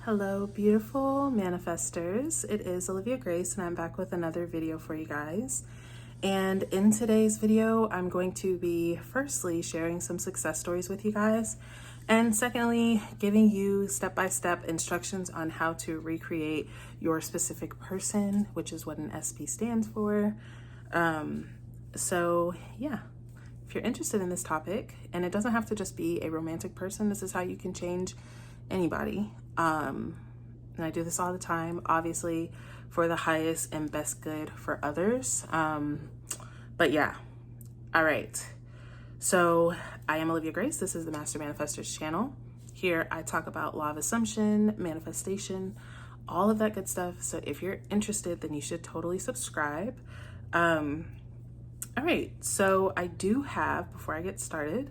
Hello, beautiful manifestors. It is Olivia Grace, and I'm back with another video for you guys. And in today's video, I'm going to be firstly sharing some success stories with you guys, and secondly, giving you step-by-step instructions on how to recreate your specific person, which is what an SP stands for. So yeah, if you're interested in this topic, and it doesn't have to just be a romantic person, this is how you can change anybody. And I do this all the time, obviously for the highest and best good for others. But yeah, all right. So I am Olivia Grace. This is the Master Manifestors channel. Here I talk about law of assumption, manifestation, all of that good stuff. So if you're interested, then you should totally subscribe. All right, so I do have, before I get started,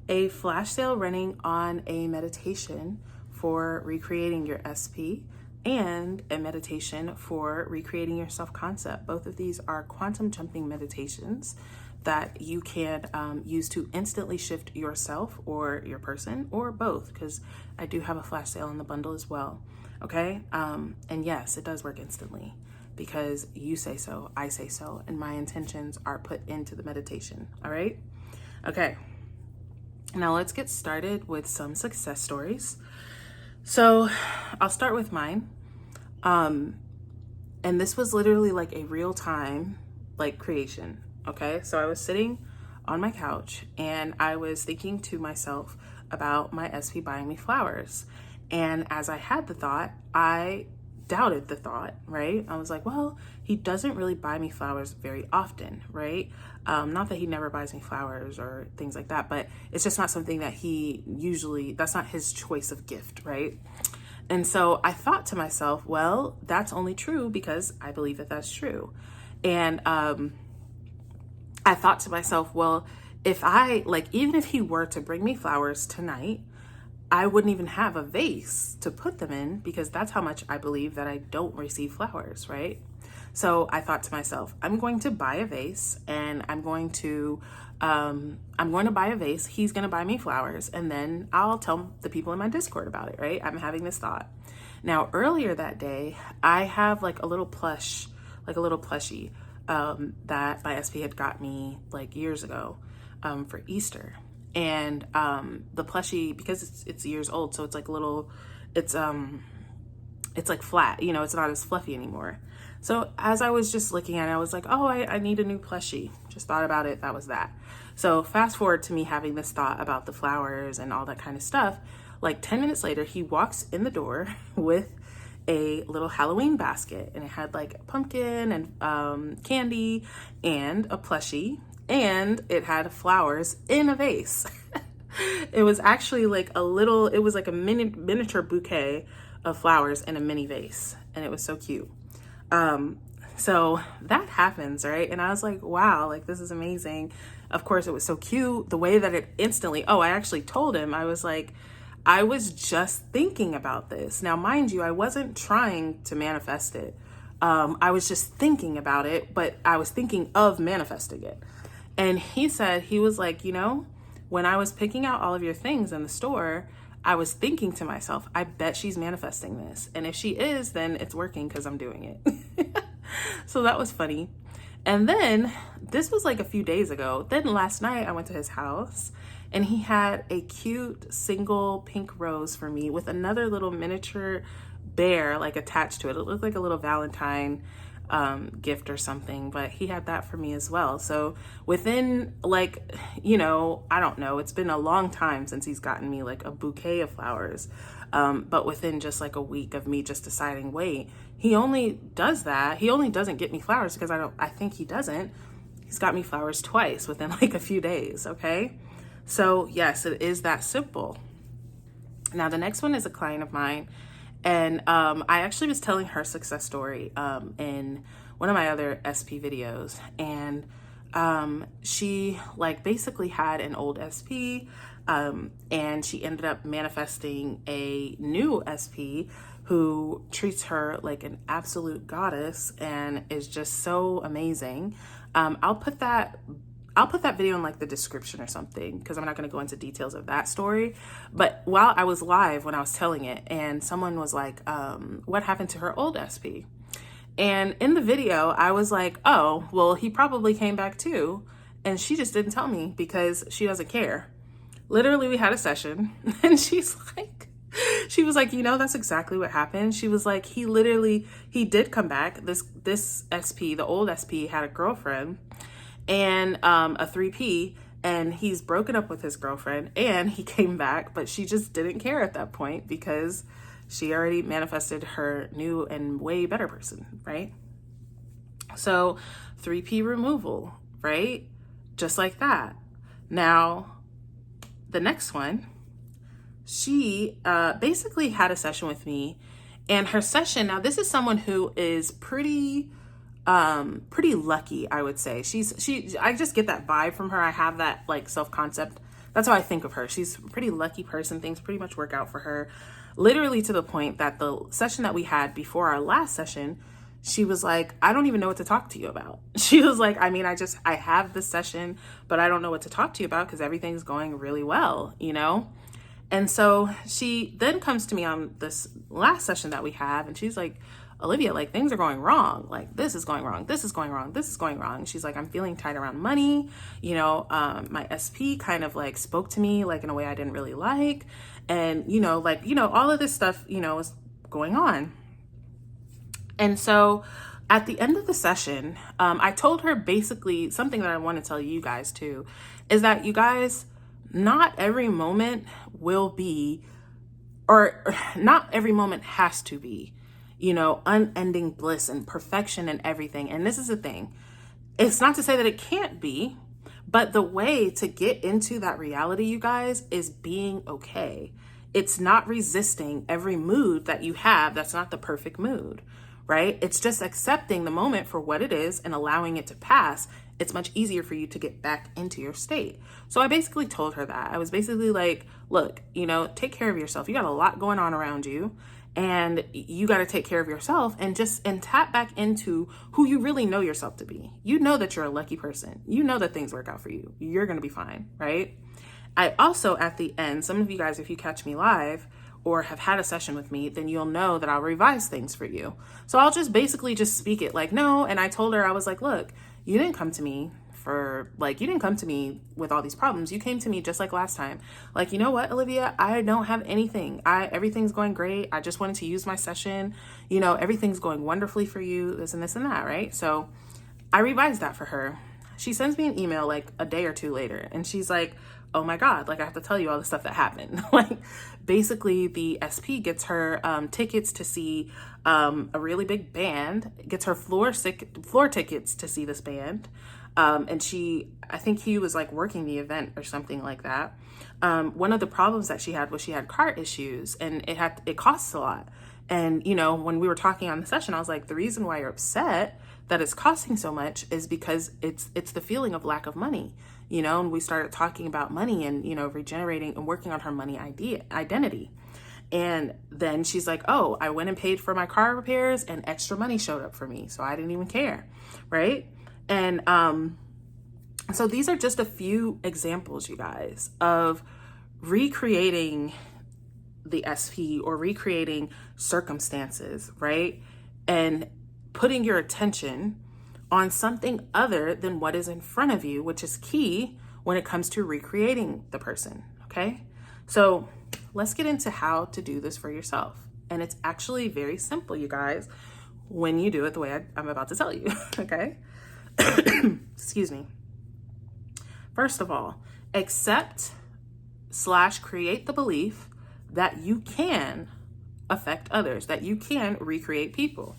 a flash sale running on a meditation for recreating your SP and a meditation for recreating your self-concept. Both of these are quantum jumping meditations that you can use to instantly shift yourself or your person, or both, because I do have a flash sale in the bundle as well. Okay, and yes, it does work instantly because you say so, I say so, and my intentions are put into the meditation. All right, okay. Now let's get started with some success stories. So I'll start with mine. And this was literally like a real time, like creation. Okay. So I was sitting on my couch and I was thinking to myself about my SP buying me flowers. And as I had the thought, I doubted the thought, right? I was like, well, he doesn't really buy me flowers very often, right? Not that he never buys me flowers or things like that, but it's just not something that he usually, that's not his choice of gift, right? And so I thought to myself, well, that's only true because I believe that that's true. And I thought to myself, well, if I, like, even if he were to bring me flowers tonight, I wouldn't even have a vase to put them in because that's how much I believe that I don't receive flowers, right? So I thought to myself, I'm going to buy a vase and I'm going to buy a vase. He's going to buy me flowers and then I'll tell the people in my Discord about it, right? I'm having this thought. Now, earlier that day, I have like a little plushie that my SP had got me like years ago for Easter. And the plushie, because it's years old, so it's like little, it's like flat, you know, it's not as fluffy anymore. So as I was just looking at it, I was like, oh, I need a new plushie. Just thought about it. That was that. So fast forward to me having this thought about the flowers and all that kind of stuff. Like 10 minutes later, he walks in the door with a little Halloween basket, and it had like a pumpkin and candy and a plushie, and it had flowers in a vase. It was actually like a little, it was like a miniature bouquet of flowers in a mini vase, and it was so cute. So that happens, right? And I was like, wow, like this is amazing. Of course, it was so cute. The way that it instantly, I actually told him, I was like, I was just thinking about this. Now, mind you, I wasn't trying to manifest it. I was just thinking about it, but I was thinking of manifesting it. And he said, he was like, you know, when I was picking out all of your things in the store, I was thinking to myself, I bet she's manifesting this. And if she is, then it's working because I'm doing it. So that was funny. And then this was like a few days ago. Then last night I went to his house and he had a cute single pink rose for me with another little miniature bear like attached to it. It looked like a little Valentine gift or something, but he had that for me as well. So within like, you know, I don't know, it's been a long time since he's gotten me like a bouquet of flowers. But within just like a week of me just deciding, wait, he only does that. He only doesn't get me flowers because I think he doesn't. He's got me flowers twice within like a few days. Okay. So yes, it is that simple. Now the next one is a client of mine. And I actually was telling her success story in one of my other SP videos. And she like basically had an old SP and she ended up manifesting a new SP who treats her like an absolute goddess and is just so amazing. I'll put I'll put that video in like the description or something, because I'm not going to go into details of that story. But while I was live when I was telling it, and someone was like, what happened to her old SP? And in the video, I was like, oh, well, he probably came back too. And she just didn't tell me because she doesn't care. Literally, we had a session and she was like, you know, that's exactly what happened. She was like, he did come back. This SP, the old SP, had a girlfriend and a 3P, and he's broken up with his girlfriend and he came back, but she just didn't care at that point because she already manifested her new and way better person, right? So 3P removal, right? Just like that. Now, the next one, she basically had a session with me, and her session, now this is someone who is pretty lucky, I would say. I just get that vibe from her. I have that like self-concept. That's how I think of her. She's a pretty lucky person. Things pretty much work out for her. Literally to the point that the session that we had before our last session, she was like, I don't even know what to talk to you about. She was like, I mean, I have this session, but I don't know what to talk to you about because everything's going really well, you know? And so she then comes to me on this last session that we have, and she's like, Olivia, like things are going wrong. Like this is going wrong. This is going wrong. This is going wrong. She's like, I'm feeling tight around money. You know, my SP kind of like spoke to me like in a way I didn't really like. And, you know, like, you know, all of this stuff, you know, is going on. And so at the end of the session, I told her basically something that I want to tell you guys too, is that you guys, not every moment will be, or not every moment has to be, you know, unending bliss and perfection and everything. And this is the thing. It's not to say that it can't be, but the way to get into that reality, you guys, is being okay. It's not resisting every mood that you have. That's not the perfect mood, right? It's just accepting the moment for what it is and allowing it to pass. It's much easier for you to get back into your state. So I basically told her that. I was basically like, look, you know, take care of yourself. You got a lot going on around you, and you got to take care of yourself and tap back into who you really know yourself to be. You know that you're a lucky person. You know that things work out for you. You're going to be fine, right? I also, at the end, some of you guys, if you catch me live or have had a session with me, then you'll know that I'll revise things for you. So I'll just basically just speak it like, no. And I told her, I was like, look, you didn't come to me with all these problems. You came to me just like last time. Like, you know what, Olivia, I don't have anything. Everything's going great. I just wanted to use my session. You know, everything's going wonderfully for you, this and this and that, right? So I revised that for her. She sends me an email like a day or two later, and she's like, oh my God, like I have to tell you all the stuff that happened. Like basically the SP gets her tickets to see a really big band, gets her floor tickets to see this band. And I think he was like working the event or something like that. One of the problems that she had was she had car issues, and it costs a lot. And, you know, when we were talking on the session, I was like, the reason why you're upset that it's costing so much is because it's the feeling of lack of money, you know. And we started talking about money and, you know, regenerating and working on her money identity. And then she's like, oh, I went and paid for my car repairs and extra money showed up for me, so I didn't even care, right? And so these are just a few examples, you guys, of recreating the SP or recreating circumstances, right? And putting your attention on something other than what is in front of you, which is key when it comes to recreating the person, okay? So let's get into how to do this for yourself. And it's actually very simple, you guys, when you do it the way I'm about to tell you, okay? Excuse me. First of all, accept/create the belief that you can affect others, that you can recreate people.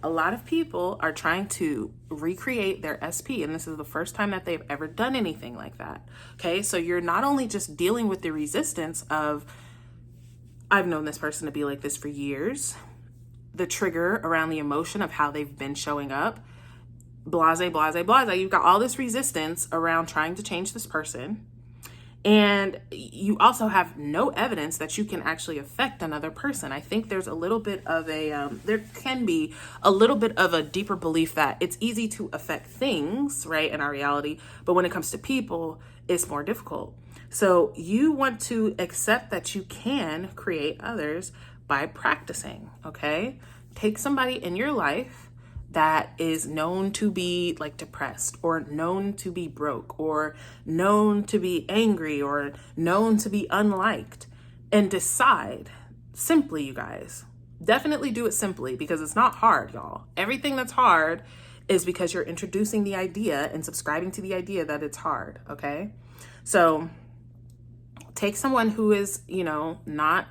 A lot of people are trying to recreate their SP, and this is the first time that they've ever done anything like that. Okay, so you're not only just dealing with the resistance of, I've known this person to be like this for years, the trigger around the emotion of how they've been showing up, blase. You've got all this resistance around trying to change this person. And you also have no evidence that you can actually affect another person. I think there's a little bit of there can be a little bit of a deeper belief that it's easy to affect things, right, in our reality, but when it comes to people, it's more difficult. So you want to accept that you can create others by practicing, okay? Take somebody in your life that is known to be like depressed, or known to be broke, or known to be angry, or known to be unliked, and decide simply, you guys, definitely do it simply, because it's not hard, y'all. Everything that's hard is because you're introducing the idea and subscribing to the idea that it's hard, okay? So take someone who is, not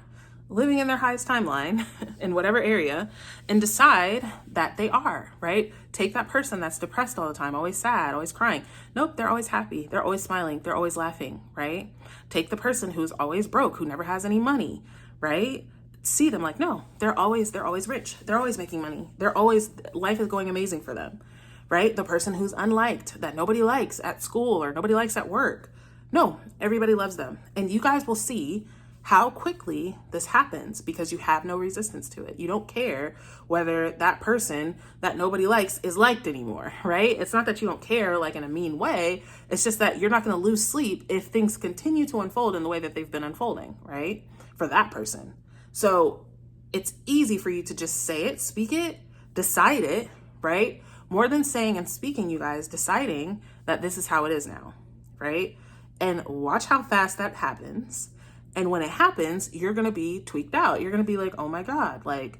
living in their highest timeline in whatever area, and decide that they are, right? Take that person that's depressed all the time, always sad, always crying. Nope, they're always happy. They're always smiling. They're always laughing, right? Take the person who's always broke, who never has any money, right? See them like, no, they're always rich. They're always making money. Life is going amazing for them, right? The person who's unliked, that nobody likes at school or nobody likes at work. No, everybody loves them. And you guys will see how quickly this happens, because you have no resistance to it. You don't care whether that person that nobody likes is liked anymore, right? It's not that you don't care like in a mean way. It's just that you're not going to lose sleep if things continue to unfold in the way that they've been unfolding, right? For that person. So it's easy for you to just say it, speak it, decide it, right? More than saying and speaking, you guys, deciding that this is how it is now, right? And watch how fast that happens. And when it happens, you're going to be tweaked out. You're going to be like, oh my God, like,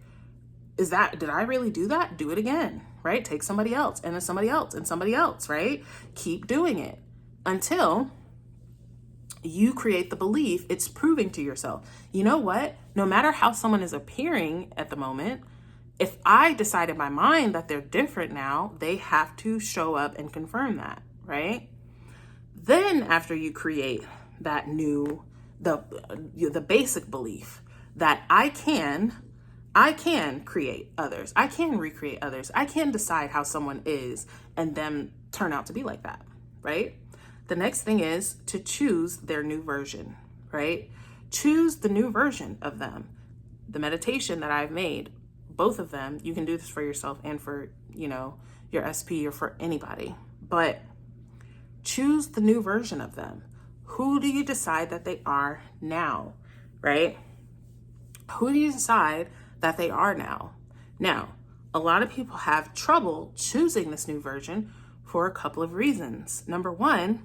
did I really do that? Do it again, right? Take somebody else, and then somebody else, and somebody else, right? Keep doing it until you create the belief. It's proving to yourself, you know what? No matter how someone is appearing at the moment, if I decide in my mind that they're different now, they have to show up and confirm that, right? Then after you create that the basic belief that I can create others, I can recreate others, I can decide how someone is and them turn out to be like that, right? The next thing is to choose their new version, right? Choose the new version of them. The meditation that I've made, both of them, you can do this for yourself and for, your SP or for anybody, but choose the new version of them. Who do you decide that they are now, right? Who do you decide that they are now? Now, a lot of people have trouble choosing this new version for a couple of reasons. Number one,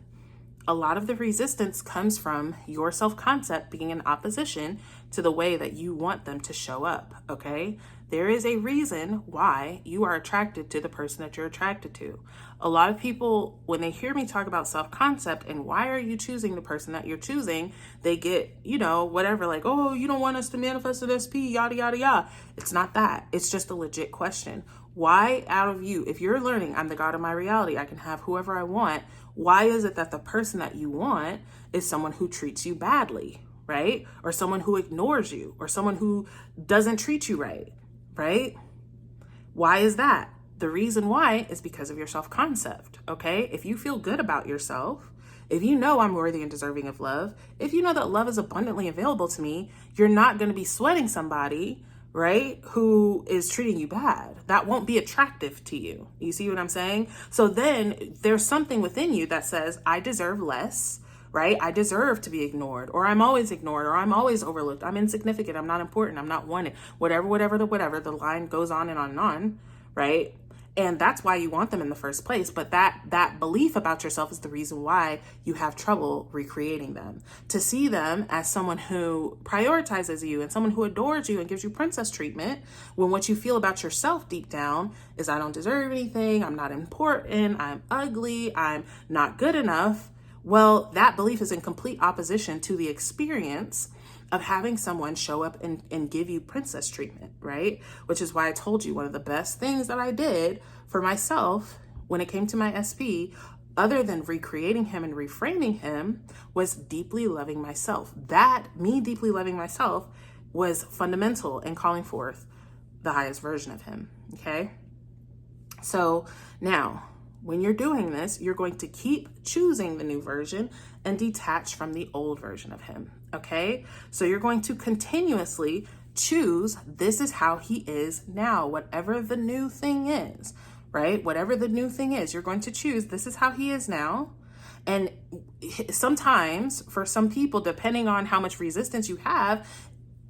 a lot of the resistance comes from your self-concept being in opposition to the way that you want them to show up, okay? There is a reason why you are attracted to the person that you're attracted to. A lot of people, when they hear me talk about self-concept and why are you choosing the person that you're choosing, they get, whatever, like, oh, you don't want us to manifest an SP, yada, yada, yada. It's not that. It's just a legit question. Why out of you, if you're learning, I'm the God of my reality, I can have whoever I want, why is it that the person that you want is someone who treats you badly, right? Or someone who ignores you, or someone who doesn't treat you right, right? Why is that? The reason why is because of your self-concept, okay? If you feel good about yourself, if you know I'm worthy and deserving of love, if you know that love is abundantly available to me, you're not going to be sweating somebody, right, who is treating you bad. That won't be attractive to you. You see what I'm saying? So then there's something within you that says, I deserve less, right? I deserve to be ignored, or I'm always ignored, or I'm always overlooked. I'm insignificant. I'm not important. I'm not wanted. Whatever, the line goes on and on and on, right? And that's why you want them in the first place. But that belief about yourself is the reason why you have trouble recreating them. To see them as someone who prioritizes you and someone who adores you and gives you princess treatment, when what you feel about yourself deep down is, I don't deserve anything, I'm not important, I'm ugly, I'm not good enough. Well, that belief is in complete opposition to the experience of having someone show up and give you princess treatment, right? Which is why I told you one of the best things that I did for myself when it came to my SP, other than recreating him and reframing him, was deeply loving myself. Me deeply loving myself was fundamental in calling forth the highest version of him, okay? So now, when you're doing this, you're going to keep choosing the new version and detach from the old version of him, okay? So you're going to continuously choose, this is how he is now, whatever the new thing is, right? Whatever the new thing is, you're going to choose, this is how he is now. And sometimes for some people, depending on how much resistance you have,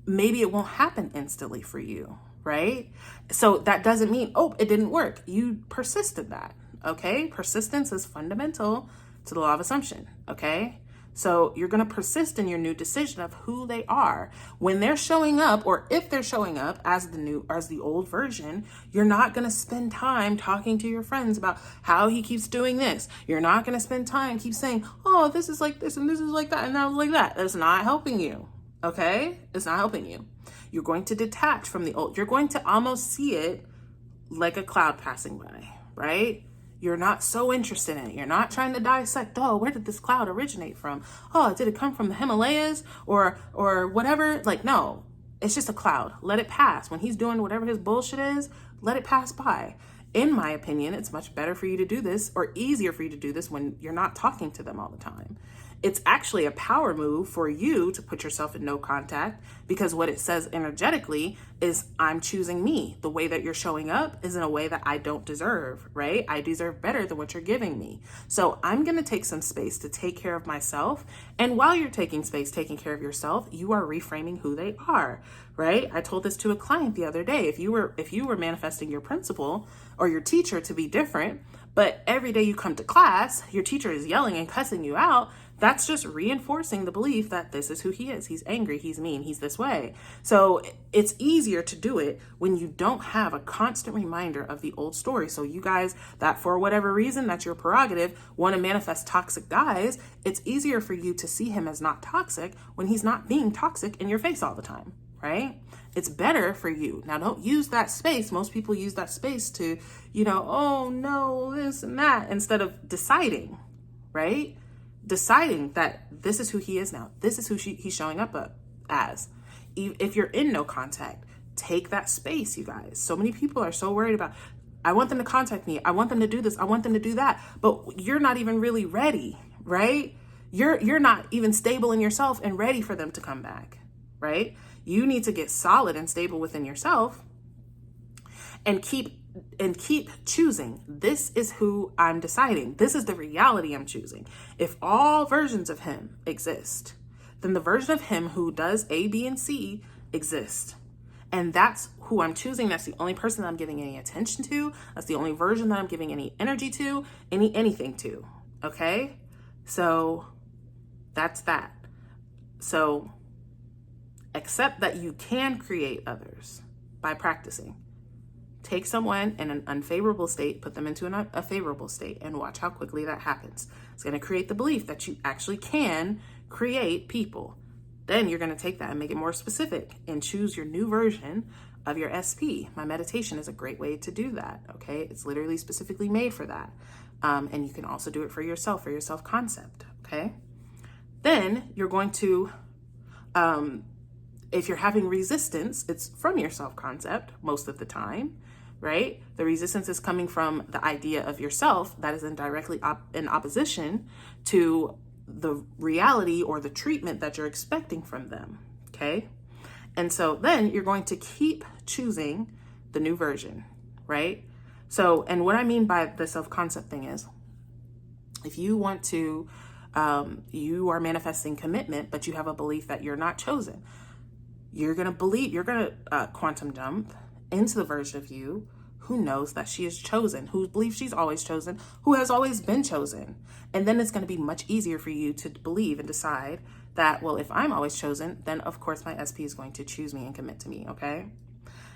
maybe it won't happen instantly for you, right? So that doesn't mean, oh, it didn't work. You persisted that, okay? Persistence is fundamental to the law of assumption, okay? So you're going to persist in your new decision of who they are. When they're showing up, or if they're showing up as the old version, you're not going to spend time talking to your friends about how he keeps doing this. You're not going to spend time keep saying, oh, this is like this and this is like that and that was like that. That's not helping you. Okay? It's not helping you. You're going to detach from the old. You're going to almost see it like a cloud passing by, right? You're not so interested in it. You're not trying to dissect, oh, where did this cloud originate from? Oh, did it come from the Himalayas or whatever? Like, no, it's just a cloud. Let it pass. When he's doing whatever his bullshit is, let it pass by. In my opinion, it's much better for you to do this, or easier for you to do this, when you're not talking to them all the time. It's actually a power move for you to put yourself in no contact, because what it says energetically is, I'm choosing me. The way that you're showing up is in a way that I don't deserve, right? I deserve better than what you're giving me. So I'm going to take some space to take care of myself. And while you're taking space, taking care of yourself, you are reframing who they are, right? I told this to a client the other day. If you were manifesting your principal or your teacher to be different, but every day you come to class, your teacher is yelling and cussing you out, that's just reinforcing the belief that this is who he is. He's angry, he's mean, he's this way. So it's easier to do it when you don't have a constant reminder of the old story. So you guys that, for whatever reason, that's your prerogative, want to manifest toxic guys, it's easier for you to see him as not toxic when he's not being toxic in your face all the time, right? It's better for you. Now, don't use that space. Most people use that space to, oh no, this and that, instead of deciding, right? Deciding that this is who he is now. This is who he's showing up as. If you're in no contact, take that space, you guys. So many people are so worried about, I want them to contact me. I want them to do this. I want them to do that. But you're not even really ready, right? You're not even stable in yourself and ready for them to come back, right? You need to get solid and stable within yourself and keep choosing. This is who I'm deciding. This is the reality I'm choosing. If all versions of him exist, then the version of him who does A, B, and C exists. And that's who I'm choosing. That's the only person that I'm giving any attention to. That's the only version that I'm giving any energy to, anything to. Okay? So that's that. So accept that you can create others by practicing. Take someone in an unfavorable state, put them into a favorable state, and watch how quickly that happens. It's going to create the belief that you actually can create people. Then you're going to take that and make it more specific and choose your new version of your SP. My meditation is a great way to do that, okay? It's literally specifically made for that. And you can also do it for your self-concept, okay? Then you're going to, if you're having resistance, it's from your self-concept most of the time, right? The resistance is coming from the idea of yourself that is directly in opposition to the reality or the treatment that you're expecting from them, okay? And so then you're going to keep choosing the new version, right? So, and what I mean by the self-concept thing is, if you want to, you are manifesting commitment, but you have a belief that you're not chosen, you're going to quantum jump into the version of you who knows that she is chosen, who believes she's always chosen, who has always been chosen. And then it's going to be much easier for you to believe and decide that, well, if I'm always chosen, then of course my SP is going to choose me and commit to me, okay?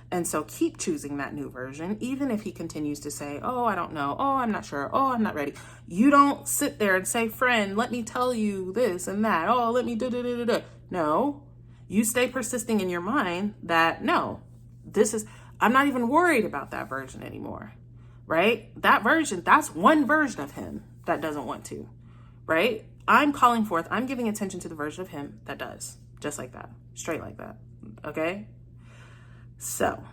And so keep choosing that new version, even if he continues to say, oh, I don't know, oh, I'm not sure, oh, I'm not ready. You don't sit there and say, friend, let me tell you this and that, oh, let me da-da-da-da-da. No, you stay persisting in your mind that, no, I'm not even worried about that version anymore, right? That version, that's one version of him that doesn't want to, right? I'm giving attention to the version of him that does, just like that, straight like that, okay? So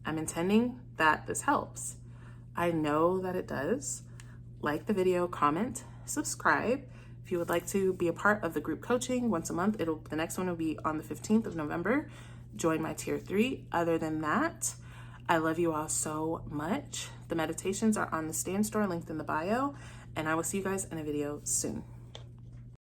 I'm intending that this helps. I know that it does. Like the video, comment, subscribe. If you would like to be a part of the group coaching once a month, the next one will be on the 15th of November. Join my tier 3. Other than that, I love you all so much. The meditations are on the Stand Store linked in the bio, and I will see you guys in a video soon.